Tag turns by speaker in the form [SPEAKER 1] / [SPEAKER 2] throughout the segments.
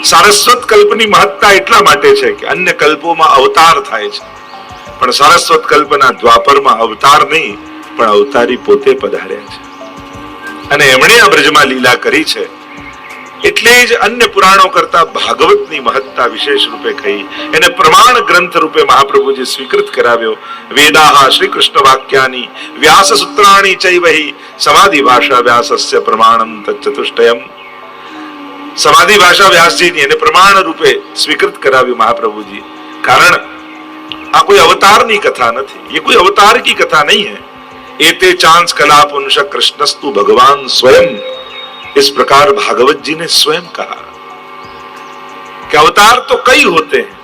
[SPEAKER 1] સારસ્વત કલ્પની મહત્તા એટલા માટે છે કે અન્ય કલ્પોમાં અવતાર થાય છે, પણ સારસ્વત કલ્પના દ્વાપરમાં અવતાર નહીં પણ અવતારી પોતે પધાર્યા છે. અને એમણે આ બ્રજમાં લીલા કરી છે એટલે જ અન્ય પુરાણો કરતા ભાગવતની મહત્તા વિશેષ રૂપે કહી, એને પ્રમાણ ગ્રંથ રૂપે મહાપ્રભુજી સ્વીકૃત કરાવ્યો. વેદાહ શ્રી કૃષ્ણ વાક્યાની વ્યાસ સૂત્રાણી ચૈવહી સમાધિ ભાષા વ્યાસસ્ય પ્રમાણમ તચ્ચતુષ્ટયમ. સમાધિ ભાષા વ્યાસજીની એને પ્રમાણ રૂપે સ્વીકૃત કરાવ્યું મહાપ્રભુજી. કારણ આ કોઈ અવતારની કથા નથી, ये कोई अवतार की कथा नहीं है. एते चांस कला पुंस कृष्णस्तु भगवान स्वयं. इस प्रकार भागवत जी ने स्वयं कहा कि अवतार तो कई होते हैं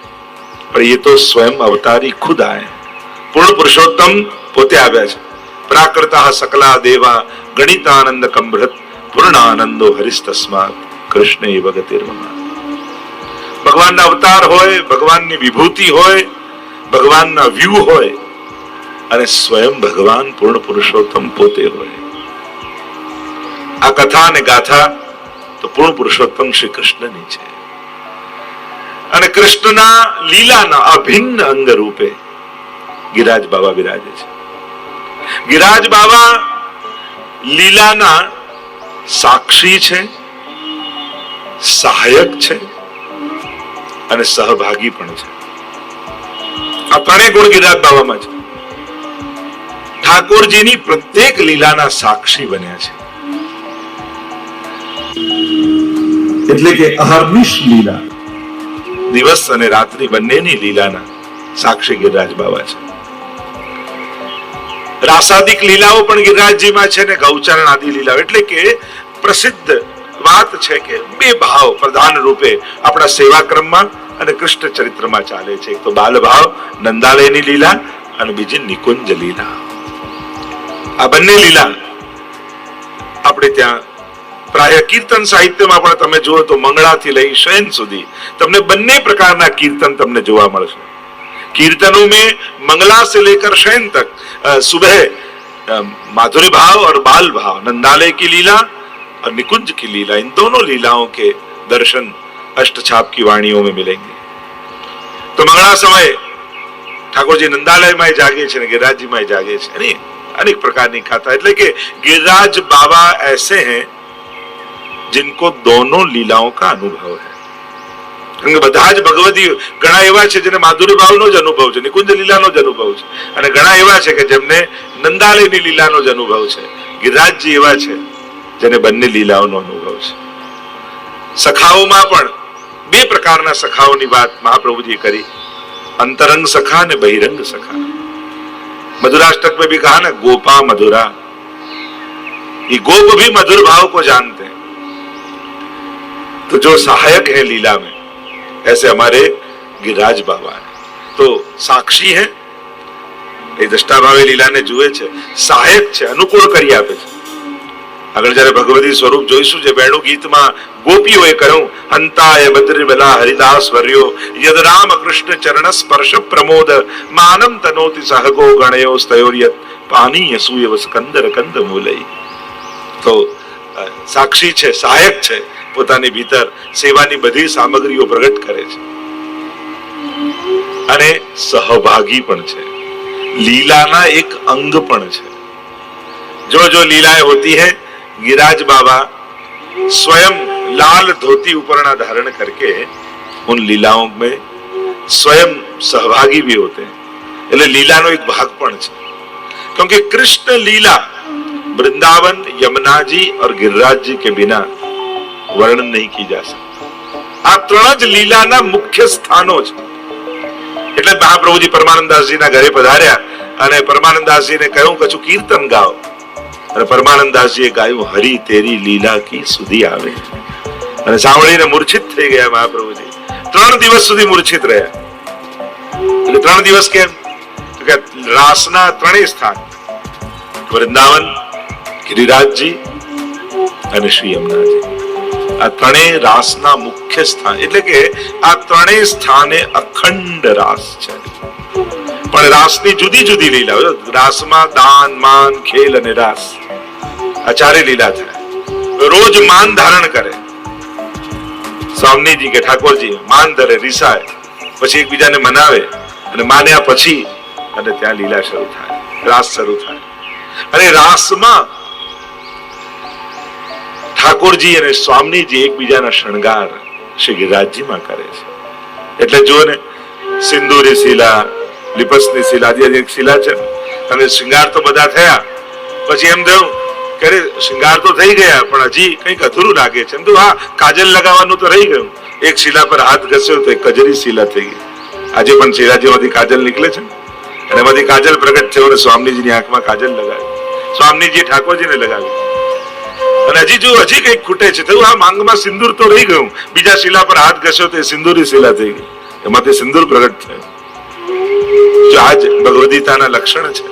[SPEAKER 1] पर ये तो स्वयं अवतारी खुद आए. पूर्ण पुरुषोत्तम पोते આવ્યા છે. પ્રાકૃતઃ સકલા દેવા ગણિતાનંદ કંભૃત પૂર્ણાનંદો હરિસ્તસ્માત કૃષ્ણ એવ ગતિર્મમા. ભગવાનના અવતાર હોય, ભગવાનની વિભૂતિ હોય, ભગવાનના વ્યૂ હોય અને સ્વયં ભગવાન પૂર્ણ પુરુષોત્તમ પોતે હોય. આ કથા અને ગાથા તો પૂર્ણ પુરુષોત્તમ શ્રી કૃષ્ણની છે. અને કૃષ્ણના લીલાના અભિન્ન અંગ રૂપે ગિરિરાજ બાબા બિરાજે છે. ગિરિરાજ બાબા લીલાના સાક્ષી છે, સહાયક છે અને સહભાગી પણ છે. આ ત્રણેય ગુણ ગિરિરાજ બાબામાં છે. ઠાકોરજીની પ્રત્યેક લીલાના સાક્ષી બન્યા છે. એટલે કે અહર્નિશ લીલા, દિવસ અને રાત્રિ બંનેની લીલાના સાક્ષી ગિરિરાજ બાબા છે. રાસાદિક લીલાઓ પણ ગિરિરાજજીમાં છે ને ગૌચરણ આદિ લીલાઓ. એટલે કે પ્રસિદ્ધ વાત છે કે બે ભાવ પ્રધાન રૂપે આપણા સેવા ક્રમમાં અને કૃષ્ણ ચરિત્રમાં ચાલે છે. એક તો બાલ ભાવ નંદાલયની લીલા અને બીજી નિકુંજ લીલા. આ બંને લીલા આપણે ત્યાં પ્રાય કીર્તન સાહિત્યમાં પણ તમે જુઓ તો મંગળાથી લઈ શયન સુધી તમને બંને પ્રકારના કીર્તન તમને જોવા મળશે. कीर्तनों में मंगला से लेकर शयन तक सुबह माधुरी भाव और बाल भाव, नंदालय की लीला और निकुंज की लीला, इन दोनों लीलाओं के दर्शन अष्टछाप की वाणियों में मिलेंगे. तो मंगला समय ठाकुर जी नंदालय में जागे छे, गिरिराज जी में जागे छे. नहीं, अनेक प्रकार की कथा. એટલે કે गिरिराज बाबा ऐसे हैं जिनको दोनों लीलाओं का अनुभव है. બધા જ ભગવતી ઘણા એવા છે જેને માધુરી ભાવનો જ અનુભવ છે, નિકુંજ લીલાનો જ અનુભવ છે, અને ઘણા એવા છે કે જેમને નંદાલયની લીલાનો જ અનુભવ છે. ગિરિરાજજી એવા છે જેને બંને લીલાઓનો અનુભવ છે. સખાઓમાં પણ બે પ્રકારના સખાઓની વાત મહાપ્રભુજી કરી, अंतरंग सखा ने बहिरंग सखा. मधुराष्टक में भी कहा ना, गोपा मधुरा. ये गोप भी मधुर भाव को जानते हैं. तो जो सहायक है लीला में, ऐसे हमारे गिरिराज बाबा है. तो साक्षी है, એ દ્રષ્ટા ભાવે લીલાને જુએ છે, સહાયક છે, અનુકૂળ કરી આપે છે. આગળ જયારે ભગવતી સ્વરૂપ જોઈશું, જે વેણુ ગીતમાં ગોપીઓએ કહ્યું, હંતાય બદ્રીબલા હરિદાસ વર્યો યદ રામ કૃષ્ણ ચરણ સ્પર્શ પ્રમોદ માનમ તનોતિ સહગો ગણયો સ્તયોર્યત પાનીય સૂયવ સ્કંદર કંદ મૂલઈ. તો સાક્ષી છે, સહાયક છે, પોતાની ભીતર સેવાની બધી સામગ્રીઓ પ્રગટ કરે છે અને સહભાગી પણ છે. लीला एक अंग पण है. जो जो लीलाएं होती है, गिरिराज बाबा स्वयं लाल धोती उपरणा धारण करके उन लीलाओं में स्वयं सहभागी भी होते हैं. એટલે લીલાનો એક ભાગ પણ છે. क्योंकि कृष्ण लीला वृंदावन, यमुना जी और गिरिराज जी के बिना वर्णन नहीं की जा सकता. આ ત્રણ જ લીલાના મુખ્ય સ્થાનો છે. એટલે મહાપ્રભુજી પરમાનંદાસજી ના ઘરે પધાર્યા અને પરમાનંદાસજી ને કહ્યું કે કીર્તન ગાઓ. અને પરમાનંદાસજીએ ગાયું, હરી તેરી લીલા કી સુધી આવે. અને સાંભળીને મૂર્છિત થઈ ગયા મહાપ્રભુજી. 3 દિવસ સુધી મૂર્છિત રહ્યા. એટલે 3 દિવસ કેમ? કે રાસના ત્રણેય સ્થાન, વૃંદાવન, ગિરિરાજજી અને શ્રી યમુનાજી, આ ત્રણેય રાસના મુખ્ય સ્થાન. એટલે કે આ ત્રણેય સ્થાને અખંડ રાસ છે. પણ રાસની જુદી જુદી લીલા. રાસમાં દાન, માન, ખેલ અને રાસ, આ ચારે લીલા થાય. રોજ માન ધારણ કરે, સ્વામીજી કે ઠાકોરજી માન ધરે, રીસાય, પછી એકબીજાને મનાવે, અને માન્યા પછી અને ત્યાં લીલા શરૂ થાય, રાસ શરૂ થાય. અને રાસમાં ઠાકોરજી અને સ્વામીજી એકબીજાના શણગાર શ્રી ગિરિરાજજીમાં કરે છે. એટલે જુઓ ને, સિંદૂરી શિલા, લિપસની શિલા, એક શિલા છે, અને શૃંગાર તો બધા થયા, પછી એમ થયું કે શૃંગાર તો થઈ ગયા પણ હજી કંઈક અધૂરું લાગે છે. એમ તો હા, કાજલ લગાવવાનું તો રહી ગયું. એક શિલા પર હાથ ઘસ્યો તો એક કજરી શિલા થઈ ગઈ. આજે પણ શિલાજીમાંથી કાજલ નીકળે છે, અને એમાંથી કાજલ પ્રગટ થયો અને સ્વામીજીની આંખમાં કાજલ લગાવી, સ્વામીજી ઠાકોરજીને લગાવી. અને હજી કંઈક ખૂટે છે, થયું આ માંગમાં સિંદૂર તો રહી ગયું. બીજા શિલા પર હાથ ઘસ્યો તો સિંદૂરી શિલા થઈ ગઈ, એમાંથી સિંદૂર પ્રગટ થયું. જો આજ ભગવદગીતાના લક્ષણ છે.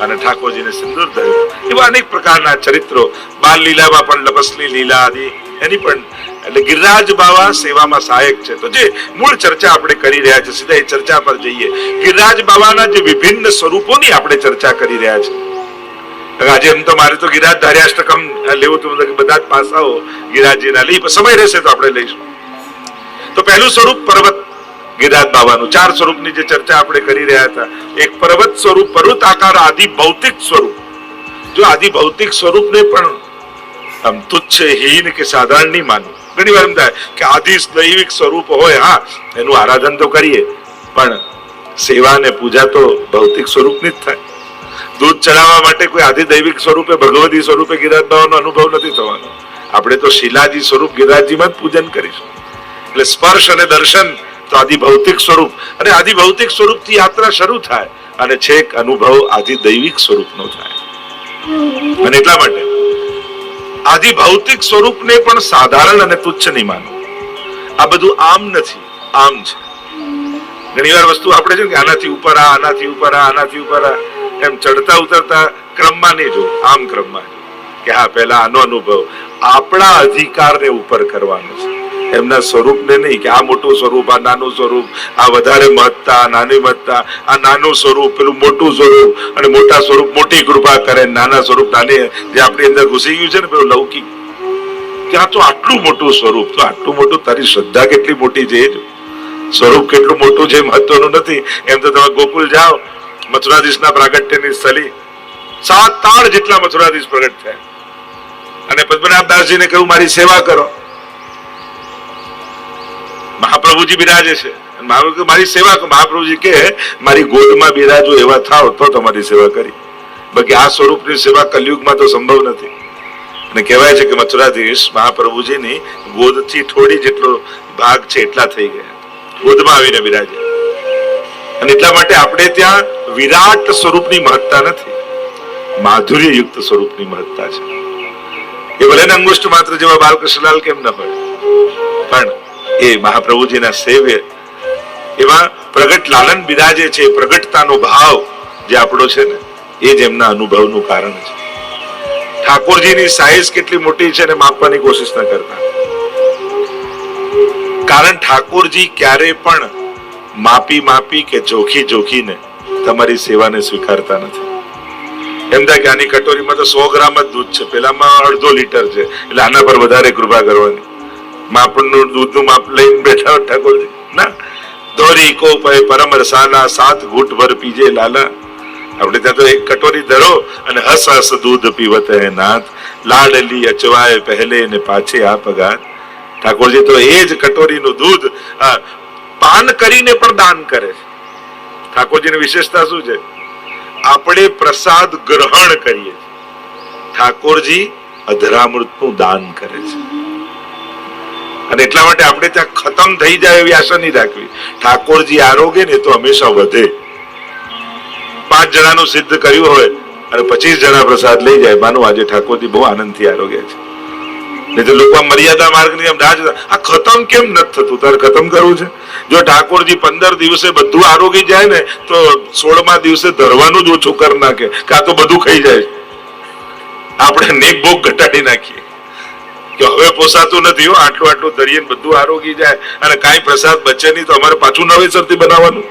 [SPEAKER 1] અને ઠાકોરજીને સિંદૂર ધર્યું. એવા અનેક પ્રકારના ચરિત્રો, બાલ લીલામાં પણ લપસની લીલા આદિ એની પણ. એટલે ગિરિરાજ બાવા સેવામાં સહાયક છે. તો જે મૂળ ચર્ચા આપણે કરી રહ્યા છે, સીધા એ ચર્ચા પર જઈએ. ગિરિરાજ બાવાના જે વિભિન્ન સ્વરૂપોની આપણે ચર્ચા કરી રહ્યા છે. આજે એમ તો મારે તો ગિરિરાજ ધાર્યાષ્ટકમ લેવું હતું, બધા જ પાસાઓ ગિરિરાજજીના લઈ, સમય રહેશે તો આપણે લઈશું. તો પહેલું સ્વરૂપ પર્વત ગિરિરાજ બાવાનું. 4 સ્વરૂપની જે ચર્ચા આપણે કરી રહ્યા હતા. એક પર્વત સ્વરૂપ, પર્વત આકાર આદિ ભૌતિક સ્વરૂપ. જો આદિ ભૌતિક સ્વરૂપને પણ આમ તુચ્છ, હીન કે સાધારણ નહીં માનવું. ઘણી વાર એમ થાય કે આદિ દૈવિક સ્વરૂપ હોય, હા એનું આરાધન તો કરીએ, પણ સેવા અને પૂજા તો ભૌતિક સ્વરૂપની જ થાય. દૂધ ચડાવવા માટે કોઈ આદિ દૈવિક સ્વરૂપે, ભગવદી સ્વરૂપે ગિરિરાજ બાવાનો અનુભવ નથી થવાનો. આપણે તો શિલાજી સ્વરૂપ ગિરિરાજજીમાં જ પૂજન કરીશું. એટલે સ્પર્શ અને દર્શન તો આદિ ભૌતિક સ્વરૂપ, અને આદિ ભૌતિક સ્વરૂપથી યાત્રા શરૂ થાય અને છેક અનુભવ આદિ દૈવિક સ્વરૂપનો થાય. અને એટલા માટે આદિ ભૌતિક સ્વરૂપને પણ સાધારણ અને તુચ્છ નહીં માનવું. આ બધું આમ નથી, આમ છે. ઘણી વાર વસ્તુ આપણે છે કે આનાથી ઉપર આ, આનાથી ઉપર આ, આનાથી ઉપર આ, એમ ચડતા ઉતરતા ક્રમમાં નહીં જો, આમ ક્રમમાં કે હા પહેલા આનો અનુભવ, આપણા અધિકારને ઉપર કરવાનો છે, એમના સ્વરૂપને નહીં કે આ મોટું સ્વરૂપ, આ નાનું સ્વરૂપ, આ વધારે મહત્તા, આ નાની મહત્તા, આ નાનું સ્વરૂપ, પેલું મોટું સ્વરૂપ, અને મોટા સ્વરૂપ મોટી કૃપા કરે, નાના સ્વરૂપ નાની, જે આપણી અંદર ઘૂસી ગયું છે ને પેલું લૌકિક, ત્યાં તો આટલું મોટું સ્વરૂપ, તો આટલું મોટું, તારી શ્રદ્ધા કેટલી મોટી છે, સ્વરૂપ કેટલું મોટું છે મહત્વનું નથી. એમ તો તમે ગોકુલ જાઓ, મથુરાધીશના પ્રાગટ્યની સ્થળી 7 તાળ જેટલા મથુરાધીશ પ્રગટ થયા, અને પદ્મનાભદાસજીને કહ્યું મારી સેવા કરો. મહાપ્રભુજી બિરાજે છે, મારી સેવા. મહાપ્રભુજી કે મારી ગોદમાં બિરાજો એવા થાવ તો તમારી સેવા કરી, બાકી આ સ્વરૂપની સેવા કલયુગમાં તો સંભવ નથી. અને કહેવાય છે કે મથુરાધીશ મહાપ્રભુજીની ગોદથી થોડી જેટલો ભાગ છે એટલા થઈ ગયા, ગોદમાં આવીને બિરાજે. અને એટલા માટે આપણે ત્યાં વિરાટ સ્વરૂપની મહત્તા નથી, માધુર્ય યુક્ત સ્વરૂપની મહત્તા છે. એ ભલે ને અંગુષ્ઠ માત્ર જેવા બાલકૃષ્ણલાલ કેમ ન હોય, પણ એ મહાપ્રભુજીના સેવ્ય એવા પ્રગટ લાલન બિરાજે છે. પ્રગટતાનો ભાવ જે આપણો છે ને, એ જ એમના અનુભવનું કારણ છે. ઠાકોરજીની સાઈઝ કેટલી મોટી છે ને માપવાની કોશિશ ન કરતા, કારણ ઠાકોરજી ક્યારે પણ માપી કે જોખીને તમારી સેવાને સ્વીકારતા નથી. એમ થાય કે આની કટોરીમાં તો 100 ગ્રામ જ દૂધ છે, પેલામાં અડધો લીટર છે, એટલે આના પર વધારે કૃપા કરવાની. માપનું દૂધનું માપ લઈને બેઠા ઠાકોરજી ના, દોરી કો પરમ રસાલા 7 ઘૂંટ ભર પીજે લાલા. આપણે ત્યાં તો એક કટોરી ધરો અને હસ હસ દૂધ પીવત હે નાથ, લાડલી અચવાય પહેલે ને પાછે આપ ગાત. ઠાકોરજી તો એ જ કટોરીનું દૂધ પાન કરીને પણ દાન કરે છે. ઠાકોરજીની વિશેષતા શું છે? આપણે પ્રસાદ ગ્રહણ કરીએ, ઠાકોરજી અધરામૃતનું દાન કરે છે. અને એટલા માટે આપણે ત્યાં ખતમ થઈ જાય એવી આશા નહીં રાખવી. ઠાકોરજી આરોગે ને તો હંમેશા વધે. 5 જણાનું સિદ્ધ કર્યું હોય અને 25 જણા પ્રસાદ લઈ જાય, માનું આજે ઠાકોરજી બહુ આનંદથી આરોગ્ય છે. નહીં તો લોકો મર્યાદા માર્ગની આમ રાહ જોતા, આ ખતમ કેમ નથી થતું? તારે ખતમ કરવું છે. જો ઠાકોરજી 15 દિવસે બધું આરોગી જાય ને તો 16મા દિવસે ધરવાનું જ ઓછું કરી નાખે, કે આ તો બધું ખાઈ જાય. આપણે નેક ભોગ ઘટાડી નાખીએ કે હવે પોસાતું નથી, આટલું ધરીએ બધું આરોગી જાય અને કાંઈ પ્રસાદ બચે નહીં તો અમારે પાછું નવેસરથી બનાવવાનું.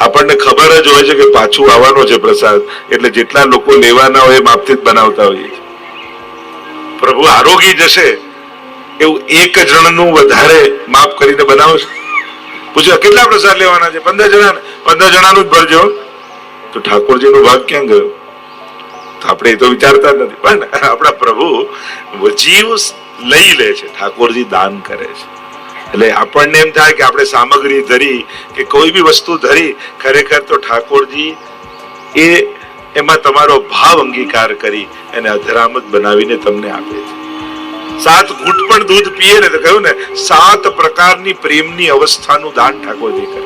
[SPEAKER 1] આપણને ખબર જ હોય છે કે પાછું આવવાનો છે પ્રસાદ, એટલે જેટલા લોકો લેવાના હોય એ માપથી જ બનાવતા હોઈએ. પ્રભુ આરોગી જશે એવું એક જણનું વધારે માપ કરીને બનાવો છો? પૂછ્યું કેટલા પ્રસાદ લેવાના છે? 15 જણા. 15 જણાનું જ ભરજો. તો ઠાકોરજીનો ભાગ ક્યાં ગયો? તો આપણે એ તો વિચારતા જ નથી. પણ આપણા પ્રભુ જીવ લઈ લે છે, ઠાકોરજી દાન કરે છે. એટલે આપણને એમ થાય કે આપણે સામગ્રી ધરી કે કોઈ બી વસ્તુ ધરી, ખરેખર તો ઠાકોરજી એ એમાં તમારો ભાવ અંગીકાર કરી એને અધરામત બનાવીને તમને આપે છે. 7 ઘૂંટ પણ દૂધ પીએ ને તો કહ્યું ને 7 પ્રકારની પ્રેમની અવસ્થાનું દાન ઠાકોરજી કરે.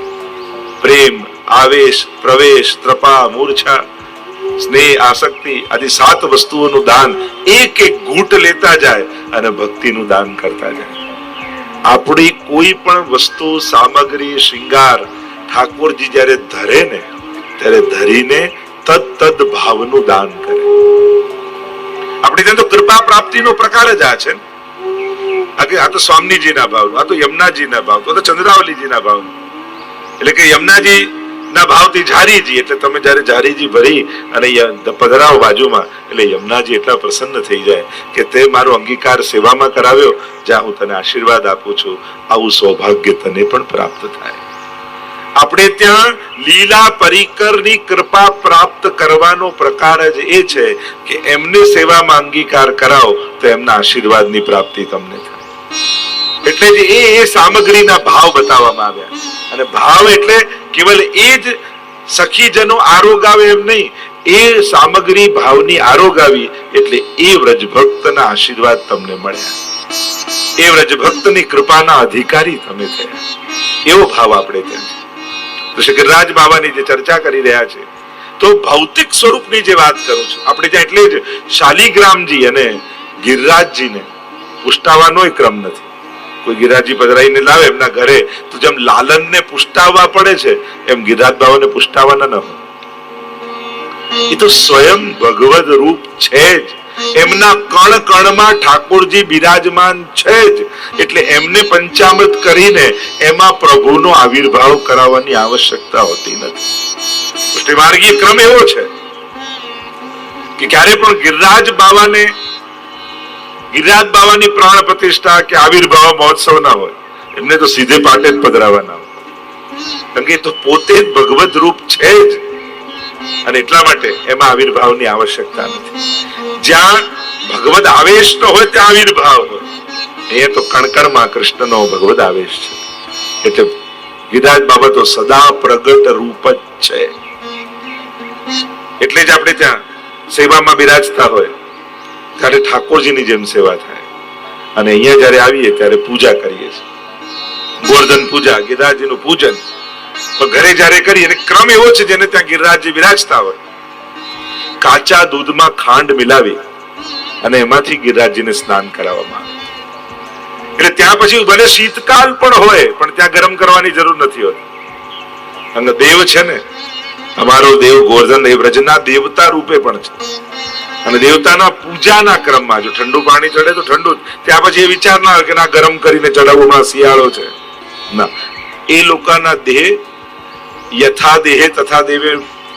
[SPEAKER 1] પ્રેમ, આવેશ, પ્રવેશ, ત્રપા, મૂર્છા, સ્નેહ, આસક્તિ આદિ 7 વસ્તુઓનું દાન એક એક ઘૂંટ લેતા જાય અને ભક્તિનું દાન કરતા જાય. આપણી કોઈ પણ વસ્તુ, સામગ્રી, શૃંગાર ઠાકોરજી જયારે ધરે ને ત્યારે ધરીને તદ ભાવનું દાન કરે. આપણે ત્યાં તો કૃપા પ્રાપ્તિનો પ્રકાર જ આ છે. આ તો સ્વામીજીના ભાવનું, આ તો યમુનાજીના ભાવનું, આ તો ચંદ્રાવલીજીના ભાવનું. એટલે કે યમુનાજી ના ભાવથી ઝારીજી, એટલે તમે જયારે ઝારીજી ભરી અને પધરાવો બાજુમાં, એટલે યમુનાજી એટલા પ્રસન્ન થઈ જાય કે તે મારો અંગીકાર સેવામાં કરાવ્યો, જ્યાં હું તને આશીર્વાદ આપું છું, આવું સૌભાગ્ય તને પણ પ્રાપ્ત થાય. આપણે ત્યાં લીલા પરિકરની કૃપા પ્રાપ્ત કરવાનો પ્રકાર જ એ છે કે એમને સેવામાં અંગીકાર કરાવો તો એમના આશીર્વાદની પ્રાપ્તિ તમને થાય. એટલે જ એ સામગ્રીના ભાવ બતાવવામાં આવ્યા. અને ભાવ એટલે કેવલ એ જ સખીજનો આરોગાવે એમ નહીં, એ સામગ્રી ભાવની આરોગાવી એટલે એ વ્રજભક્તના આશીર્વાદ તમને મળ્યા, એ વ્રજભક્તની કૃપાના અધિકારી તમે થયા. એવો ભાવ આપણે ત્યાં તો શ્રી ગિરિરાજ બાબાની જે ચર્ચા કરી રહ્યા છે, તો ભૌતિક સ્વરૂપની જે વાત કરું છું આપણે ત્યાં, એટલે જ શાલિગ્રામજી અને ગિરિરાજજીને પુષ્ટાવાનો ક્રમ નથી. કોઈ ગિરિરાજજી પધરાઈને લાવે એમના ઘરે, તો જેમ લાલનને પુષ્ટાવવા પડે છે એમ ગિરિરાજ બાબાને પુષ્ટાવાના ન હોય. એ તો સ્વયં ભગવદ રૂપ છે જ, એમના કણ કણમાં ઠાકોરજી બિરાજમાન છે જ. એટલે એમને પંચામૃત કરીને એમાં પ્રભુનો આવિર્ભાવ કરાવવાની આવશ્યકતા હોતી નથી. પુષ્ટિમાર્ગીય ક્રમ એવો છે કે ક્યારે પણ ગિરિરાજ બાવાની પ્રાણ પ્રતિષ્ઠા કે આવિર્ભાવ મહોત્સવ ના હોય, એમને તો સીધે પાટે જ પધરાવાના હોય. કારણ કે તો પોતે જ ભગવદ રૂપ છે જ, અને એટલા માટે એમાં આવિર્ભાવની આવશ્યકતા નથી. જ્યાં ભગવદ આવેશ ન હોય ત્યાં આવિર્ભાવ હોય. અહીંયા તો કણકણમાં કૃષ્ણનો ભગવદ આવેશ છે. એટલે ગિરિરાજ બાબા તો સદા પ્રગટ રૂપ જ છે. એટલે જ આપણે ત્યાં સેવામાં બિરાજતા હોય ત્યારે ઠાકોરજીની જેમ સેવા થાય. અને અહીંયા જયારે આવીએ ત્યારે પૂજા કરીએ છીએ, ગોવર્ધન પૂજા, ગિરિરાજજીનું પૂજન. તો ઘરે જયારે કરીએ, અને ક્રમ એવો છે જેને ત્યાં ગિરિરાજજી બિરાજતા હોય, કાચા દૂધમાં ખાંડ મિલાવી અને એમાંથી ગિરિરાજજીને સ્નાન કરાવવામાં આવે. એટલે ત્યાં પછી ભલે શીતકાલ પણ હોય પણ ત્યાં ગરમ કરવાની જરૂર નથી હોતી. અને દેવ છે ને, અમારો દેવ ગોવર્ધન એ વ્રજના દેવતા રૂપે પણ છે. અને દેવતાના પૂજાના ક્રમમાં જો ઠંડુ પાણી ચડે તો ઠંડુ જ, ત્યાં પછી એ વિચાર ના આવે કે ના ગરમ કરીને ચડાવવું, હમણાં શિયાળો છે. ના, એ લોકોના દેહ યથા દેહે તથા દેવે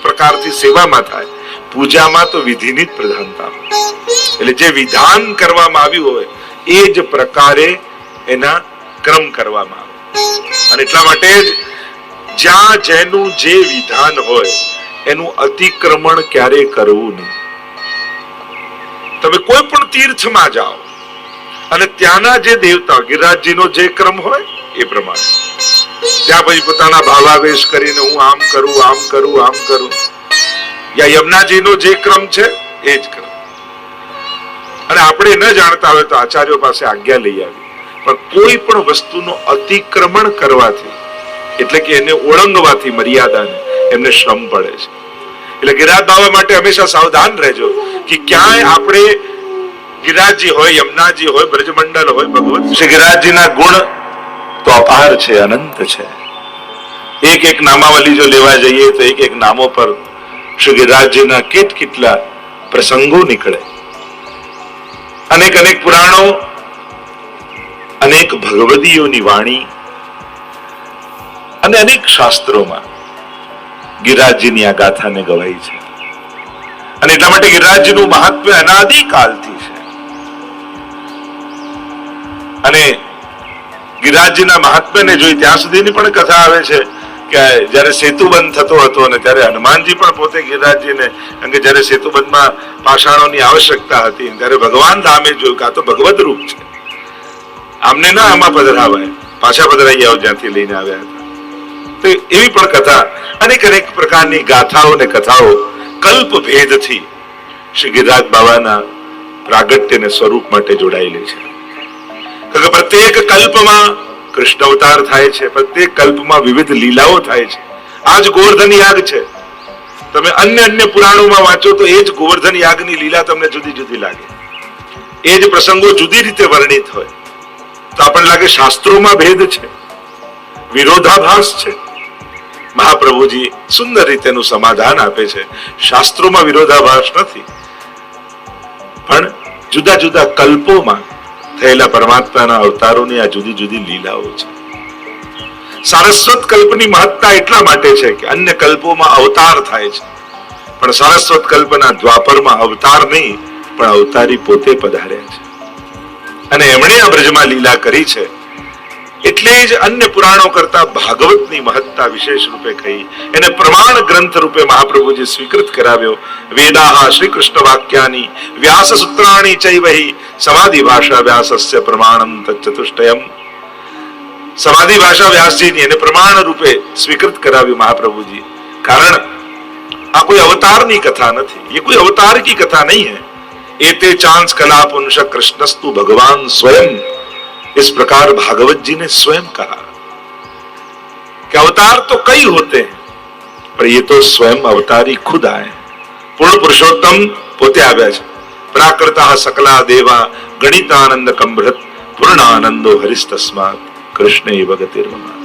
[SPEAKER 1] પ્રકારથી સેવામાં થાય. પૂજામાં તો વિધિની જ પ્રધાનતા હોય. એટલે જે વિધાન કરવામાં આવ્યું હોય એ જ પ્રકારે એના ક્રમ કરવામાં આવે. અને એટલા માટે જ જ્યાં જેનું જે વિધાન હોય એનું અતિક્રમણ ક્યારે કરવું નહીં. તમે કોઈ પણ તીર્થમાં જાઓ અને ત્યાંના જે દેવતા, ગિરિરાજજીનો જે ક્રમ હોય એ પ્રમાણે ત્યાં પછી પોતાના ભાવાવેશ કરીને હું આમ કરું, આમ કરું, આમ કરું. યા યમુનાજીનો જે ક્રમ છે એ જ ક્રમ. અને આપણે ન જાણતા હોય તો આચાર્યો પાસે આજ્ઞા લઈ આવી. પણ કોઈ પણ વસ્તુનો અતિક્રમણ કરવાથી, એટલે કે એને ઓળંગવાથી મર્યાદાને એમને શ્રમ પડે છે. એટલે ગિરિરાજ બાબા માટે હંમેશા સાવધાન રહેજો કે ક્યાંય આપણે ગિરિરાજજી હોય, યમુનાજી હોય, બ્રજમંડળ હોય, ભગવત શ્રી ગિરિરાજજીના ગુણ તો અપાર છે, અનંત છે. એક એક નામાવલી જો લેવા જઈએ તો એક એક નામો પર શ્રી ગિરિરાજજીના કેટલા પ્રસંગો નીકળે. અનેક અનેક પુરાણો, અનેક ભગવદીઓની વાણી અને અનેક શાસ્ત્રોમાં ગિરિરાજજીની આ ગાથાને ગવાઈ છે. અને એટલા માટે ગિરિરાજજીનું મહાત્મ્ય અનાદિકાલથી છે. અને ગિરિરાજજીના મહાત્મ્યને જોઈ ત્યાં સુધીની પણ કથા આવે છે કે જયારે સેતુબંધ થતો હતો અને ત્યારે હનુમાનજી પણ પોતે ગિરિરાજજીને, કારણ કે જયારે સેતુબંધમાં પાષાણોની આવશ્યકતા હતી ત્યારે ભગવાન રામે જોયું કે આ તો ભગવત રૂપ છે, આમને ના આમાં પધરાવાય, પાછા પધરાઈ આવો જ્યાંથી લઈને આવ્યા હતા. તો એવી પણ કથા, અનેક અનેક પ્રકારની ગાથાઓ ને કથાઓ કલ્પ ભેદથી શ્રી ગિરિરાજ બાબાના પ્રાગટ્ય ને સ્વરૂપ માટે જોડાયેલી છે. કારણ કે પ્રત્યેક કલ્પમાં કૃષ્ણ અવતાર થાય છે, પ્રત્યેક કલ્પમાં વિવિધ લીલાઓ થાય છે. આજ ગોવર્ધન યાગ છે, તમે અન્ય પુરાણોમાં વાંચો તો એ જ ગોવર્ધન યાગની લીલા તમને જુદી જુદી લાગે, એ જ પ્રસંગો જુદી રીતે વર્ણિત હોય તો આપણને લાગે શાસ્ત્રોમાં ભેદ છે, વિરોધાભાસ છે. મહાપ્રભુજી સુંદર રીતેનું સમાધાન આપે છે, શાસ્ત્રોમાં વિરોધાભાસ નથી, પણ જુદા જુદા કલ્પોમાં થયેલા પરમાત્માના અવતારોની આ જુદી જુદી લીલાઓ છે. સારસ્વત કલ્પની મહત્તા એટલા માટે છે કે અન્ય કલ્પોમાં અવતાર થાય છે, પણ સારસ્વત કલ્પના દ્વાપરમાં અવતાર નહીં પણ અવતારી પોતે પધાર્યા છે અને એમણે આ બ્રજમાં લીલા કરી છે. એટલે જ અન્ય પુરાણો કરતા ભાગવતની મહત્તા વિશેષ રૂપે કહી, એને પ્રમાણ ગ્રંથ રૂપે મહાપ્રભુજી સ્વીકૃત કરાવ્યો. વેદાહ શ્રી કૃષ્ણ વાક્યાની વ્યાસ સૂત્રાણી ચૈવહી સમાધિ ભાષા વ્યાસસ્ય પ્રમાણમ તચ્ચતુષ્ટયમ. સમાધિ ભાષા વ્યાસજીની એને પ્રમાણ રૂપે સ્વીકૃત કરાવ્યું મહાપ્રભુજી. કારણ આ કોઈ અવતારની કથા નથી, ये कोई अवतार की कथा नहीं है. एते चांस कला पुंस कृष्णस्तु भगवान स्वयं, इस प्रकार भागवत जी ने स्वयं कहा कि अवतार तो कई होते हैं पर ये तो स्वयं अवतारी खुद आए. पूर्ण पुरुषोत्तम पोते આવ્યા છે. પ્રાકૃતા સકલા દેવા ગણિતાનંદ કંભૃત પૂર્ણાનંદો હરિસ્તસ્માત કૃષ્ણે ભગતિર્મમા.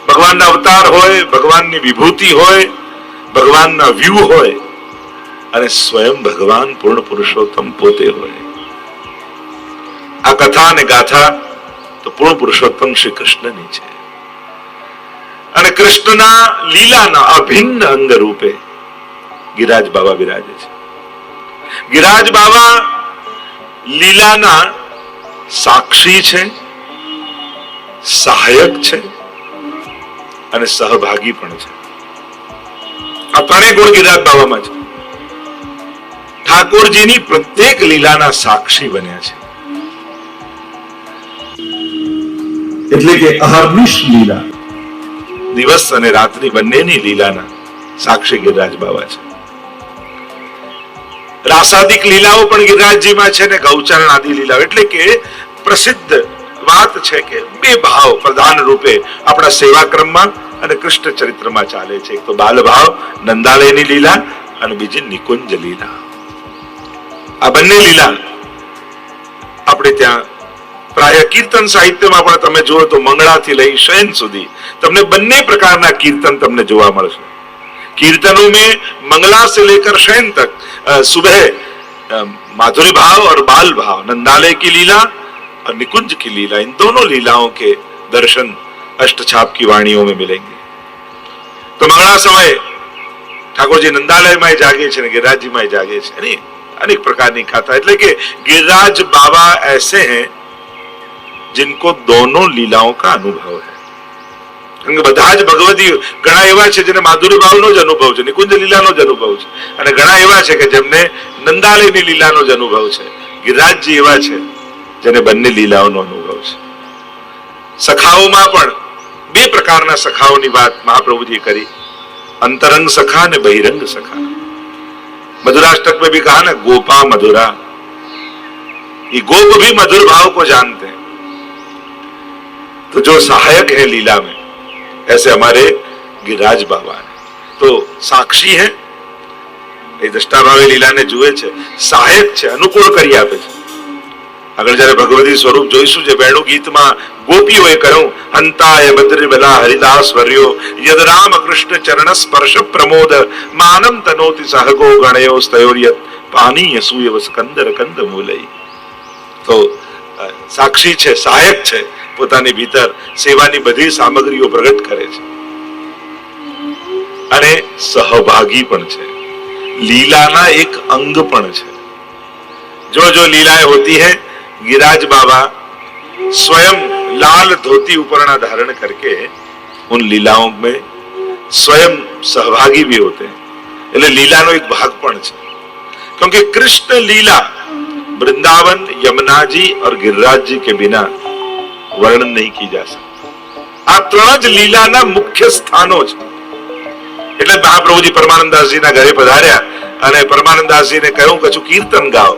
[SPEAKER 1] ભગવાનના અવતાર હોય, ભગવાનની વિભૂતિ હોય, ભગવાનના વ્યૂ હોય અને સ્વયં ભગવાન પૂર્ણ પુરુષોત્તમ પોતે હોય. આ કથા અને ગાથા તો પૂર્ણ પુરુષોત્તમ શ્રી કૃષ્ણની છે અને કૃષ્ણના લીલાના અભિન્ન અંગ રૂપે ગિરિરાજ બાબા બિરાજે છે. ગિરિરાજ બાબા લીલાના સાક્ષી છે, સહાયક છે અને સહભાગી પણ છે. આ ત્રણેય ગુણ ગિરિરાજ બાબામાં છે. ઠાકોરજીની પ્રત્યેક લીલાના સાક્ષી બન્યા છે. એટલે કે અહર્નિશ લીલા, દિવસ અને રાત્રિ બંનેની લીલાના સાક્ષી ગિરિરાજ બાબા છે. રાસાદિક લીલાઓ પણ ગિરિરાજજીમાં છે ને ગૌચરણ આદિ લીલાઓ. એટલે કે પ્રસિદ્ધ વાત છે કે બે ભાવ પ્રધાન રૂપે આપણા સેવાક્રમમાં અને કૃષ્ણ ચરિત્રમાં ચાલે છે. એક તો બાલ ભાવ નંદાલયની લીલા અને બીજી નિકુંજ લીલા. આ બંને લીલા આપણે ત્યાં પ્રાય કીર્તન સાહિત્યમાં પણ તમે જુઓ તો મંગળાથી લઈ શયન સુધી તમને બંને પ્રકારના કીર્તન તમને જોવા મળશે. कीर्तनों में मंगला से लेकर शयन तक सुबह माधुरी भाव और बाल भाव, नंदालय की लीला और निकुंज की लीला, इन दोनों लीलाओं के दर्शन अष्टछाप की वाणियों में मिलेंगे. तो मंगला समय ठाकुर जी नंदालय में जागे छे, गिरिराज जी में जागे छे, नहीं अनेक प्रकार की कथा. એટલે કે गिरिराज बाबा ऐसे हैं जिनको दोनों लीलाओं का अनुभव है. બધા જ ભગવદી ઘણા એવા છે જેને માધુરી ભાવનો જ અનુભવ છે, નિકુંજ લીલાનો જ અનુભવ છે, અને ઘણા એવા છે કે જેમને નંદાલયની લીલાનો જ અનુભવ છે. ગિરિરાજજી એવા છે જેને બંને લીલાઓનો અનુભવ છે. સખાઓમાં પણ બે પ્રકારના સખાઓની વાત મહાપ્રભુજી કરી, अंतरंग सखा ने बहिरंग सखा. मधुराष्टक में भी कहा ना गोपा मधुरा, ये गोप भी मधुर भाव को जानते हैं. तो जो सहायक है लीला में ऐसे हमारे गिरिराज बाबा है तो साक्षी है, એ દ્રષ્ટા ભાવે લીલાને જુએ છે, સહાયક છે, અનુકૂળ કરી આપે છે. આગળ જયારે ભગવતી સ્વરૂપ જોઈશું જે વેણુ ગીતમાં ગોપીઓએ કહ્યું, હંતાય બદ્રીબલા હરિદાસ વર્યો યદ રામ કૃષ્ણ ચરણ સ્પર્શ પ્રમોદ માનમ તનોતિ સહગો ગણયો સ્તયોર્યત પાનીય સૂયવ સ્કંદર કંદ મૂલઈ. તો સાક્ષી છે, સહાયક છે, પોતાની ભીતર સેવાની બધી સામગ્રીઓ પ્રગટ કરે છે અને સહભાગી પણ છે, લીલાના એક અંગ પણ છે. जो जो लीलाएं होती है गिरिराज बाबा स्वयं लाल धोती उपरणा धारण करके उन लीलाओं में स्वयं सहभागी भी होते हैं। એટલે લીલાનો એક ભાગ પણ છે, क्योंकि कृष्ण लीला वृंदावन, यमुना जी और गिरिराज जी के बिना वर्णन नहीं की जा सकती। આ ત્રણ જ લીલાના મુખ્ય સ્થાનો છે। એટલે મહાપ્રભુજી પરમાનંદાસજીના ઘરે પધાર્યા અને પરમાનંદાસજીને કહ્યું કે છું કીર્તન ગાઓ,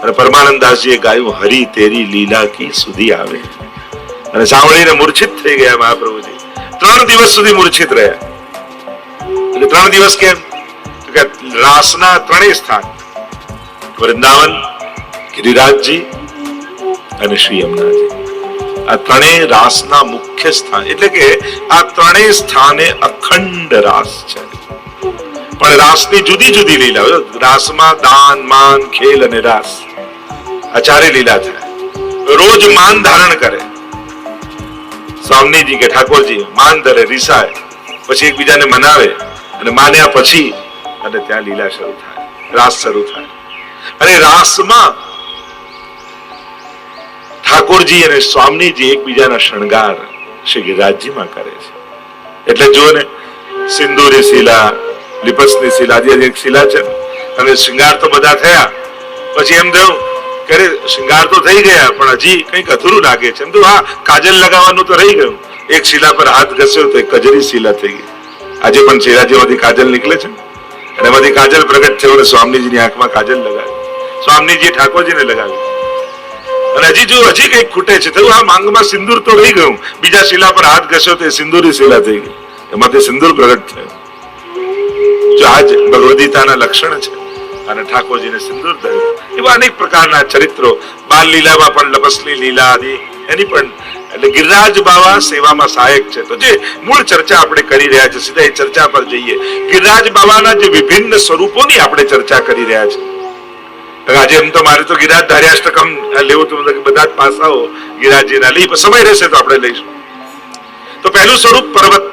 [SPEAKER 1] અને પરમાનંદાસજીએ ગાયું હરી તેરી લીલા કી સુધી આવે, અને સાંભળીને મૂર્છિત થઈ ગયા મહાપ્રભુજી। 3 દિવસ સુધી મૂર્છિત રહ્યા। એટલે 3 દિવસ કેમ? કે રાસના ત્રણેય સ્થાન વૃંદાવન, ગિરિરાજજી અને શ્રી યમુનાજી, આ ત્રણેય રાસના મુખ્ય સ્થાન, એટલે કે આ ત્રણેય સ્થાને અખંડ રાસ છે। પણ રાસની જુદી જુદી લીલા, રાસમાં દાન, માન, ખેલ અને રાસ, આ ચારે લીલા થાય। રોજ માન ધારણ કરે સ્વામીજી કે ઠાકોરજી, માન ધરે, રીસાય, પછી એકબીજાને મનાવે, અને માન્યા પછી અને ત્યાં લીલા શરૂ થાય, રાસ શરૂ થાય। અને રાસમાં ઠાકોરજી અને સ્વામીજી એકબીજાના શણગાર શ્રી ગિરિરાજજીમાં કરે છે। એટલે જો ને સિંદૂરી શિલા, લિપસની શિલા, જે એક શિલા છે, અને શૃંગાર તો બધા થયા, પછી એમ થયું કે શૃંગાર તો થઈ ગયા પણ હજી કંઈક અધૂરું લાગે છે, એમ તો હા કાજલ લગાવવાનું તો રહી ગયું। એક શિલા પર હાથ ઘસ્યો તો એક કજરી શિલા થઈ ગઈ। આજે પણ શિલાજીમાંથી કાજલ નીકળે છે, અને એમાંથી કાજલ પ્રગટ થયો અને સ્વામીજીની આંખમાં કાજલ લગાવી, સ્વામીજીએ ઠાકોરજીને લગાવી, અને હજી કંઈક ખૂટે છે, થયું આ માંગમાં સિંદૂર તો રહી ગયું, બીજા શિલા પર હાથ ઘસ્યો તો સિંદૂરી શિલા થઈ ગઈ, એમાંથી સિંદૂર પ્રગટ થયું। જો આજ ભગવદગીતાના લક્ષણ છે, અને ઠાકોરજીને સિંદૂર ધર્યું। એવા અનેક પ્રકારના ચરિત્રો, બાલ લીલામાં પણ લપસની લીલા આદિ એની પણ, એટલે ગિરિરાજ બાવા સેવામાં સહાયક છે। તો જે મૂળ ચર્ચા આપણે કરી રહ્યા છે, સીધા એ ચર્ચા પર જઈએ। ગિરિરાજ બાવાના જે વિભિન્ન સ્વરૂપોની આપણે ચર્ચા કરી રહ્યા છે। આજે એમ તો મારે તો ગિરિરાજ ધાર્યાષ્ટકમ લેવું તો બધા જ પાસાઓ ગિરિરાજજીના લઈ, સમય રહેશે તો આપણે લઈશું। તો પહેલું સ્વરૂપ પર્વત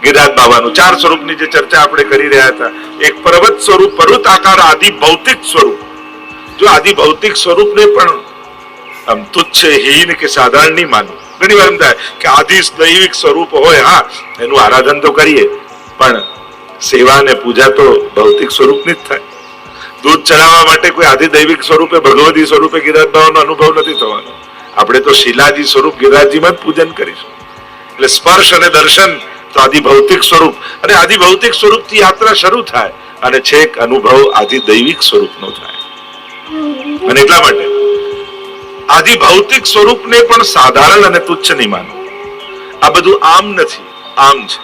[SPEAKER 1] ગિરિરાજ બાવાનું, 4 સ્વરૂપની જે ચર્ચા આપણે કરી રહ્યા હતા। એક પર્વત સ્વરૂપ, પર્વત આકાર આદિ ભૌતિક સ્વરૂપ। જો આદિ ભૌતિક સ્વરૂપને પણ આમ તુચ્છ, હીન કે સાધારણ નહીં માનવું। ઘણી વાર એમ થાય કે આદિ દૈવિક સ્વરૂપ હોય, હા એનું આરાધન તો કરીએ, પણ સેવા ને પૂજા તો ભૌતિક સ્વરૂપની જ થાય। દૂધ ચડાવવા માટે કોઈ આદિ દૈવિક સ્વરૂપે, ભગવદી સ્વરૂપે ગિરિરાજ બાવાનો અનુભવ નથી થવાનો। આપણે તો શિલાજી સ્વરૂપ ગિરિરાજજીમાં જ પૂજન કરીશું। એટલે સ્પર્શ અને દર્શન તો આદિ ભૌતિક સ્વરૂપ, અને આદિ ભૌતિક સ્વરૂપથી યાત્રા શરૂ થાય, અને છેક અનુભવ આદિ દૈવિક સ્વરૂપનો થાય। અને એટલા માટે આદિ ભૌતિક સ્વરૂપને પણ સાધારણ અને તુચ્છ નહીં માનવું। આ બધું આમ નથી, આમ છે।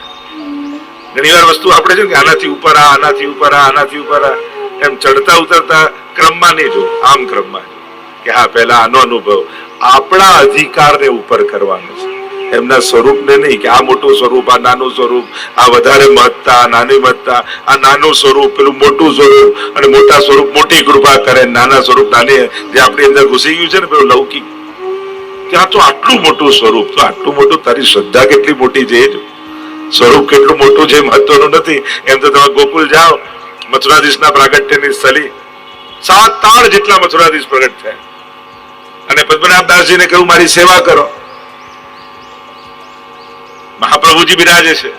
[SPEAKER 1] ઘણી વાર વસ્તુ આપણે છે કે આનાથી ઉપર આ, આનાથી ઉપર આ, આનાથી ઉપર આ, એમ ચડતા ઉતરતા ક્રમમાં નહીં જો, આમ ક્રમમાં કે હા પહેલા આનો અનુભવ, આપણા અધિકારને ઉપર કરવાનો છે, એમના સ્વરૂપને નહીં કે આ મોટું સ્વરૂપ, આ નાનું સ્વરૂપ, આ વધારે મહત્તા, નાની મહત્તા, આ નાનું સ્વરૂપ, પેલું મોટું સ્વરૂપ, અને મોટા સ્વરૂપ મોટી કૃપા કરે, નાના સ્વરૂપ નાની, જે આપણી અંદર ઘૂસી ગયું છે ને પેલું લૌકિક, ત્યાં તો આટલું મોટું સ્વરૂપ, તો આટલું મોટું, તારી શ્રદ્ધા કેટલી મોટી છે, સ્વરૂપ કેટલું મોટું છે મહત્વનું નથી। એમ તો તમે ગોકુલ જાઓ, મથુરાધીશના પ્રાગટ્યની સ્થળી 7 તાળ જેટલા મથુરાધીશ પ્રગટ થયા, અને પદ્મનાભદાસજીને કહ્યું મારી સેવા કરો। મહાપ્રભુજી બિરાજે છે,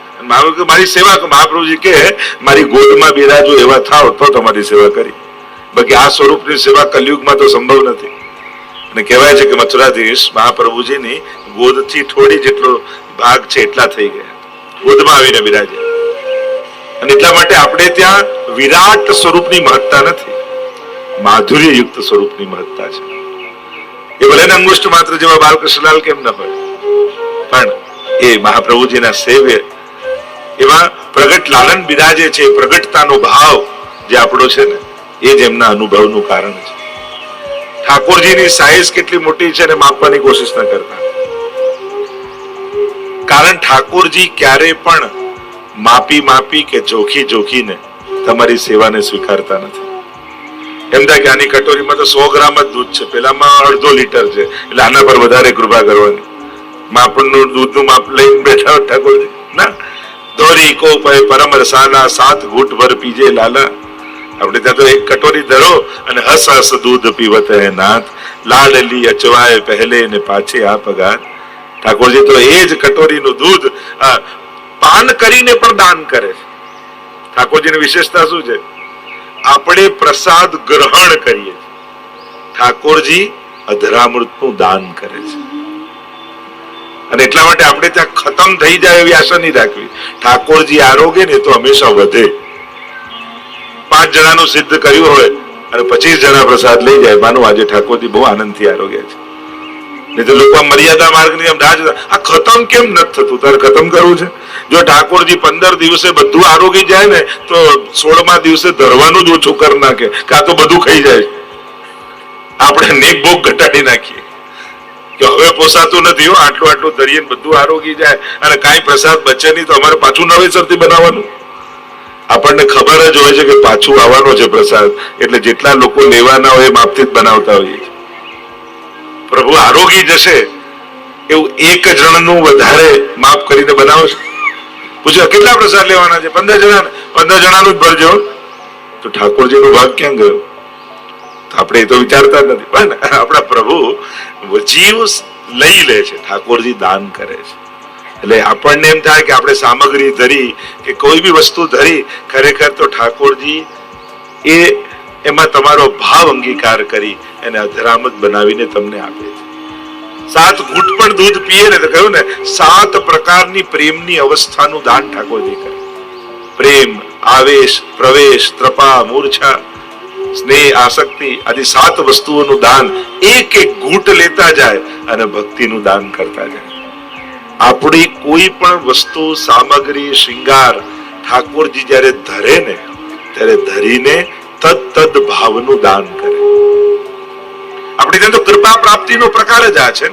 [SPEAKER 1] મારી સેવા કરો। મહાપ્રભુજી કે મારી ગોદમાં બિરાજો એવા થાવ તો તમારી સેવા કરી, બાકી આ સ્વરૂપની સેવા કલયુગમાં તો સંભવ નથી। અને કહેવાય છે કે મથુરાધીશ મહાપ્રભુજીની ગોદથી થોડી જેટલો ભાગ છે એટલા થઈ ગયા, ગોદમાં આવીને બિરાજે। અને એટલા માટે આપણે ત્યાં વિરાટ સ્વરૂપની મહત્તા નથી, માધુર્ય યુક્ત સ્વરૂપની મહત્તા છે। એ ભલે અંગુષ્ઠ માત્ર જેવા બાલકૃષ્ણલાલ કેમ ન હોય, પણ એ મહાપ્રભુજીના સેવ્ય એવા પ્રગટ લાલન બિરાજે છે। પ્રગટતાનો ભાવ જે આપણો છે ને, એ જ એમના અનુભવનું કારણ છે। ઠાકોરજીની સાઈઝ કેટલી મોટી છે ને માપવાની કોશિશ ન કરતા, કારણ ઠાકોરજી ક્યારે પણ માપી કે જોખીને તમારી સેવાને સ્વીકારતા નથી। એમ થાય કે આની કટોરીમાં તો 100 ગ્રામ જ દૂધ છે, પેલામાં અડધો લીટર છે, એટલે આના પર વધારે કૃપા કરવાની। માપનનું દૂધનું માપ લઈને બેઠા ઠાકોરજી ના, દોરી કો પય પરમ રસાલા, 7 ઘૂંટ ભર પીજે લાલા, આપણે ત્યાં તો એક કટોરી ધરો અને હસ હસ દૂધ પીવત હે નાથ, લાડલી અચવાય પહેલે ને પાછે આ પગાર. ઠાકોરજી તો એ જ કટોરીનું દૂધ પાન કરીને પણ દાન કરે છે. ઠાકોરજીની વિશેષતા શું છે? આપણે પ્રસાદ ગ્રહણ કરીએ, ઠાકોરજી અધરામૃતનું દાન કરે છે. અને એટલા માટે આપણે ત્યાં ખતમ થઈ જાય એવી આશા નહીં રાખવી. ઠાકોરજી આરોગે ને તો હંમેશા વધે. 5 જણાનું સિદ્ધ કર્યું હોય અને 25 જણા પ્રસાદ લઈ જાય, માનો આજે ઠાકોરજી બહુ આનંદથી આરોગ્ય છે. નહીં તો લોકો મર્યાદા માર્ગની આમ રાહ જોતા, આ ખતમ કેમ નથી થતું? તારે ખતમ કરવું છે? જો ઠાકોરજી 15 દિવસે બધું આરોગી જાય ને તો 16મા દિવસે ધરવાનું જ ઓછું કરી નાખે, કાં તો બધું ખાઈ જાય. આપણે નેક ભોગ ઘટાડી નાખીએ કે હવે પોસાતું નથી, આટલું આટલું ધરીએ બધું આરોગી જાય અને કાંઈ પ્રસાદ બચે નહીં તો અમારે પાછું નવેસરથી બનાવવાનું. આપણને ખબર જ હોય છે કે પાછું આવવાનો છે પ્રસાદ, એટલે જેટલા લોકો લેવાના હોય એ માપથી જ બનાવતા હોઈએ. પ્રભુ આરોગી જશે એવું 1 જણનું વધારે માપ કરીને બનાવો છો. પૂછ્યું કેટલા પ્રસાદ લેવાના છે? 15 જણા. 15 જણાનું જ ભરજો. તો ઠાકોરજીનો ભાગ ક્યાં ગયો? આપણે એ તો વિચારતા જ નથી. પણ આપણા પ્રભુ જીવ લઈ લે છે, ઠાકોરજી દાન કરે છે. એટલે આપણને એમ થાય કે આપણે સામગ્રી ધરી કે કોઈ બી વસ્તુ ધરી, ખરેખર તો ઠાકોરજી એમાં તમારો ભાવ અંગીકાર કરી એને અધરામત બનાવીને તમને આપે છે. 7 ઘૂંટ પણ દૂધ પીએ ને તો કહ્યું ને 7 પ્રકારની પ્રેમની અવસ્થાનું દાન ઠાકોરજી કરે. પ્રેમ, આવેશ, પ્રવેશ, ત્રપા, મૂર્છા, સ્નેહ, આસક્તિ આદિ 7 વસ્તુઓનું દાન એક ઘૂંટ લેતા જાય અને ભક્તિનું દાન કરતા જાય. આપણી કોઈ પણ વસ્તુ, સામગ્રી, શૃંગાર ઠાકોરજી જયારે ધરે ને ત્યારે ધરીને તદ ભાવનું દાન કરે. આપણી ત્યાં તો કૃપા પ્રાપ્તિનો પ્રકાર જ આ છે.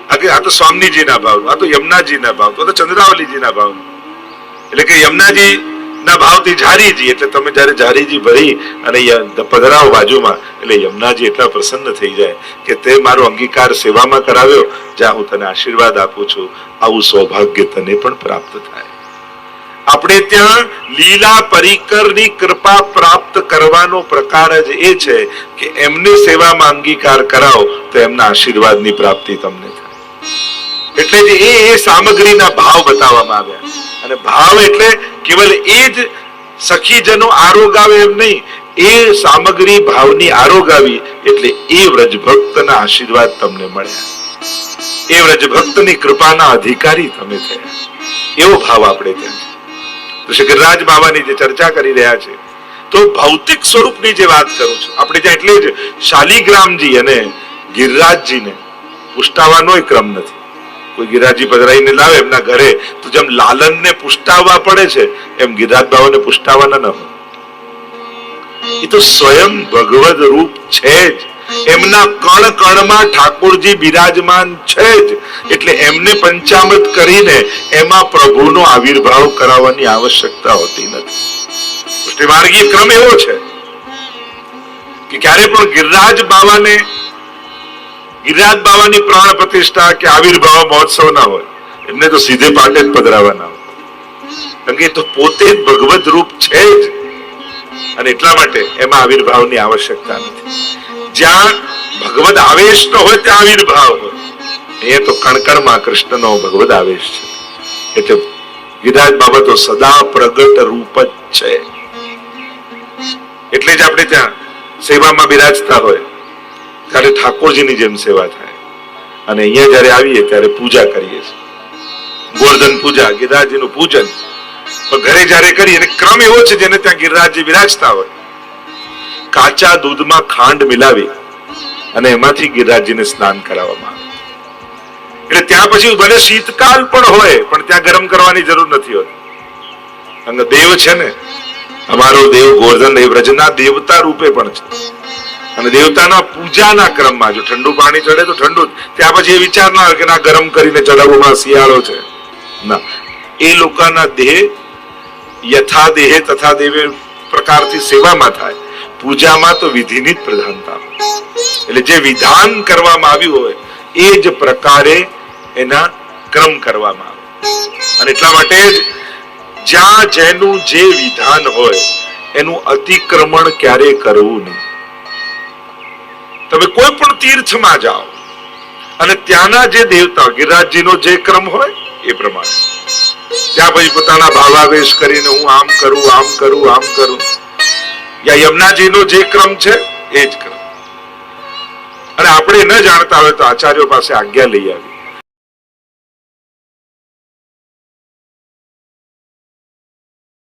[SPEAKER 1] આ તો સ્વામીજીના ભાવનું, આ તો યમુનાજીના ભાવ, તો ચંદ્રાવલીજીના ભાવનું. એટલે કે યમુનાજી ના ભાવથી ઝારીજી, એટલે તમે જયારે ઝારીજી ભરી અને પધરાવો બાજુમાં, એટલે યમુનાજી એટલા પ્રસન્ન થઈ જાય કે તે મારો અંગીકાર સેવામાં કરાવ્યો, જ્યાં હું તને આશીર્વાદ આપું છું, આવું સૌભાગ્ય તને પણ પ્રાપ્ત થાય. આપણે ત્યાં લીલા પરિકરની કૃપા પ્રાપ્ત કરવાનો પ્રકાર જ એ છે કે એમની સેવામાં અંગીકાર કરાવો તો એમના આશીર્વાદની પ્રાપ્તિ તમને થાય. એટલે જ એ સામગ્રીના ભાવ બતાવવામાં આવ્યા. અને ભાવ એટલે કેવલ એ જ સખીજનો આરોગાવે એમ નહીં, એ સામગ્રી ભાવની આરોગાવી એટલે એ વ્રજભક્તના આશીર્વાદ તમને મળ્યા, એ વ્રજભક્તની કૃપાના અધિકારી તમે થયા. એવો ભાવ આપણે ત્યાં તો શ્રી ગિરિરાજ બાવાની જે ચર્ચા કરી રહ્યા છે, તો ભૌતિક સ્વરૂપની જે વાત કરું છું આપણે ત્યાં, એટલે જ શાલિગ્રામજી અને ગિરિરાજજીને પુષ્ટાવાનો ક્રમ નથી. કોઈ ગિરિરાજજી પધરાઈને લાવે એમના ઘરે, તો જેમ લાલનને પુષ્ટાવવા પડે છે એમ ગિરિરાજ બાવાને પુષ્ટાવાના ન હોય. એ તો સ્વયં ભગવદ રૂપ છે જ, એમના કણ કણમાં ઠાકોરજી બિરાજમાન છે જ. એટલે એમને પંચામૃત કરીને એમાં પ્રભુનો આવિર્ભાવ કરાવવાની આવશ્યકતા હોતી નથી. પુષ્ટિમાર્ગીય ક્રમ એવો છે કે ક્યારે પણ ગિરિરાજ બાવાની પ્રાણ પ્રતિષ્ઠા કે આવિર્ભાવ મહોત્સવ ના હોય, એમને તો સીધે પાટે જ પધરાવાના હોય. કારણ કે તો પોતે જ ભગવદ રૂપ છે જ, અને એટલા માટે એમાં આવિર્ભાવની આવશ્યકતા નથી. જ્યાં ભગવદ આવેશ ન હોય ત્યાં આવિર્ભાવ હોય. અહીંયા તો કણકણમાં કૃષ્ણનો ભગવદ આવેશ છે. એટલે ગિરિરાજ બાબા તો સદા પ્રગટ રૂપ જ છે. એટલે જ આપણે ત્યાં સેવામાં બિરાજતા હોય ત્યારે ઠાકોરજીની જેમ સેવા થાય. અને અહીંયા જયારે આવીએ ત્યારે પૂજા કરીએ છીએ, ગોવર્ધન પૂજા, ગિરિરાજજીનું પૂજન. પણ ઘરે જયારે કરીએ, ક્રમ એવો છે જેને ત્યાં ગિરિરાજજી બિરાજતા હોય, કાચા દૂધમાં ખાંડ મિલાવી અને એમાંથી ગિરિરાજજીને સ્નાન કરાવવામાં આવે. એટલે ત્યાં પછી ભલે શીતકાલ પણ હોય પણ ત્યાં ગરમ કરવાની જરૂર નથી હોતી. અને દેવ છે ને, અમારો દેવ ગોવર્ધન દેવ વ્રજના દેવતા રૂપે પણ છે. અને દેવતાના પૂજાના ક્રમમાં જો ઠંડુ પાણી ચડે તો ઠંડુ, ત્યાં પછી એ વિચાર ના હોય કે ના ગરમ કરીને ચડાવવામાં શિયાળો છે. ના, એ લોકોના દેહ યથા દેહે તથા દેવે પ્રકારથી સેવામાં થાય. પૂજામાં તો વિધિની જ પ્રધાનતા. એટલે જે વિધાન કરવામાં આવ્યું હોય એ જ પ્રકારે એના ક્રમ કરવામાં આવે. અને એટલા માટે જ જ્યાં જેનું જે વિધાન હોય એનું અતિક્રમણ ક્યારે કરવું નહીં. તમે કોઈ પણ તીર્થમાં જાઓ અને ત્યાંના જે દેવતા ગિરિરાજજીનો જે ક્રમ હોય એ પ્રમાણે ત્યાં પછી પોતાના ભાવાવેશ કરીને હું આમ કરું આમ કરું આમ કરું, યા યમુનાજીનો જે ક્રમ છે એ જ ક્રમ. અને આપણે ન જાણતા હોય તો આચાર્યો પાસે આજ્ઞા લઈ આવી